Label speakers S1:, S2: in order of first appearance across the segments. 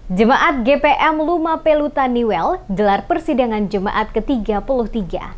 S1: Jemaat GPM Lumapelu Taniwel gelar persidangan Jemaat ke-33.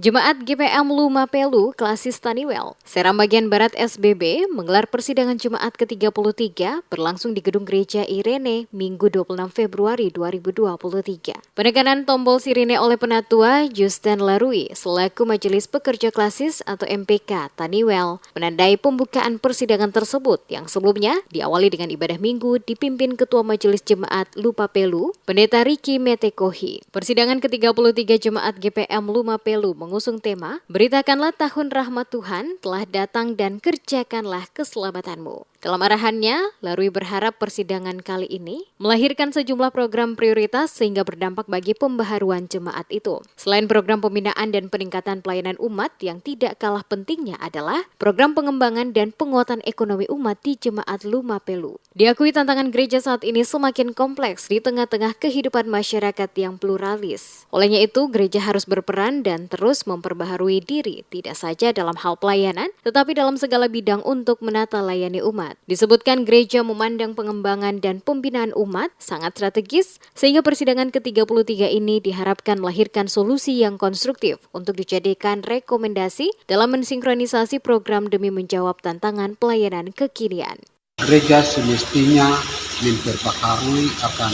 S1: Jemaat GPM Lumapelu Klasis Taniwel, Seram Bagian Barat SBB menggelar persidangan Jemaat ke-33 berlangsung di Gedung Gereja Irene Minggu 26 Februari 2023. Penekanan tombol sirine oleh Penatua Justin Larui selaku Majelis Pekerja Klasis atau MPK Taniwel menandai pembukaan persidangan tersebut yang sebelumnya diawali dengan ibadah minggu dipimpin Ketua Majelis Jemaat Lumapelu, Pendeta Ricky Metekohi. Persidangan ke-33 Jemaat GPM Lumapelu mengusung tema, beritakanlah tahun rahmat Tuhan telah datang dan kerjakanlah keselamatanmu. Dalam arahannya, Larui berharap persidangan kali ini melahirkan sejumlah program prioritas sehingga berdampak bagi pembaharuan jemaat itu. Selain program pembinaan dan peningkatan pelayanan umat yang tidak kalah pentingnya adalah program pengembangan dan penguatan ekonomi umat di Jemaat Lumapelu. Diakui tantangan gereja saat ini semakin kompleks di tengah-tengah kehidupan masyarakat yang pluralis. Olehnya itu, gereja harus berperan dan terus memperbaharui diri, tidak saja dalam hal pelayanan, tetapi dalam segala bidang untuk menata layani umat. Disebutkan gereja memandang pengembangan dan pembinaan umat sangat strategis, sehingga persidangan ke-33 ini diharapkan melahirkan solusi yang konstruktif untuk dijadikan rekomendasi dalam mensinkronisasi program demi menjawab tantangan pelayanan kekinian.
S2: Gereja semestinya memperbaharui akan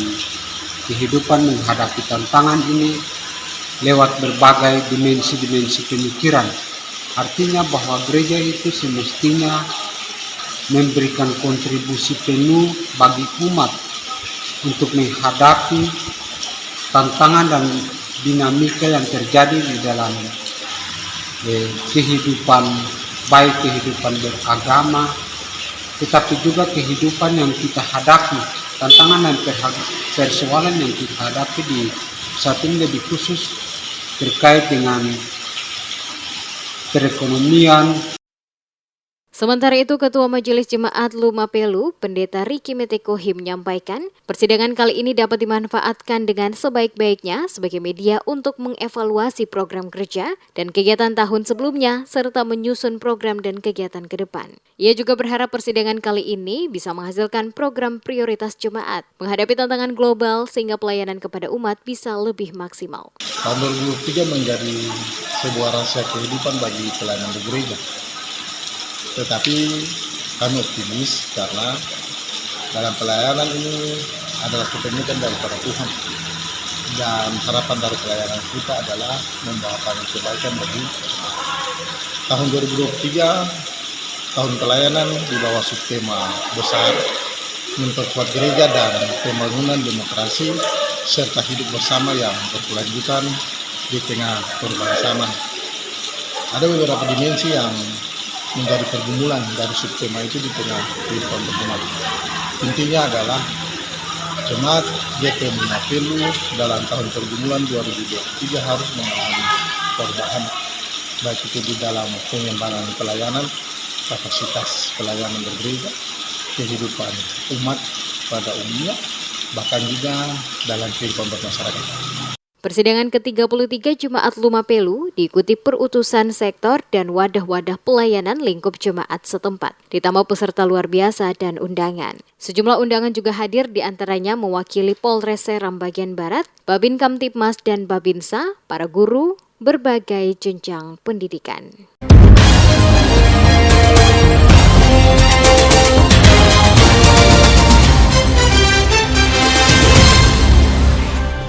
S2: kehidupan menghadapi tantangan ini lewat berbagai dimensi-dimensi pemikiran. Artinya bahwa gereja itu semestinya memberikan kontribusi penuh bagi umat untuk menghadapi tantangan dan dinamika yang terjadi di dalam kehidupan, baik kehidupan beragama, tetapi juga kehidupan yang kita hadapi, tantangan dan persoalan yang kita hadapi di saat ini lebih khusus terkait dengan perekonomian.
S1: Sementara itu, Ketua Majelis Jemaat Lumapelu, Pendeta Ricky Metekohi menyampaikan, persidangan kali ini dapat dimanfaatkan dengan sebaik-baiknya sebagai media untuk mengevaluasi program gereja dan kegiatan tahun sebelumnya, serta menyusun program dan kegiatan ke depan. Ia juga berharap persidangan kali ini bisa menghasilkan program prioritas jemaat, menghadapi tantangan global sehingga pelayanan kepada umat bisa lebih maksimal.
S3: Tahun 2023 menjadi sebuah rahasia kehidupan bagi pelayanan di gereja. Tetapi kami optimis karena dalam pelayanan ini adalah kepemilikan daripada Tuhan. Dan harapan dari pelayanan kita adalah membawakan kebaikan bagi tahun 2023, tahun pelayanan di bawah subtema besar, memperkuat gereja dan pembangunan demokrasi, serta hidup bersama yang berkelanjutan di tengah kebersamaan. Ada beberapa dimensi yang menjadi pergumulan dari subtema itu di tengah kehidupan berumat. Intinya adalah Jemaat GPM Lumapelu dalam tahun pergumulan 2023 harus mengalami perubahan, baik itu di dalam pengembangan pelayanan, kapasitas pelayanan bergereja, kehidupan umat pada umumnya, bahkan juga dalam kehidupan bermasyarakat.
S1: Persidangan ke-33 Jemaat Lumapelu diikuti perutusan sektor dan wadah-wadah pelayanan lingkup jemaat setempat, ditambah peserta luar biasa dan undangan. Sejumlah undangan juga hadir, diantaranya mewakili Polres Seram Bagian Barat, Babin Kamtipmas dan Babinsa, para guru, berbagai jenjang pendidikan.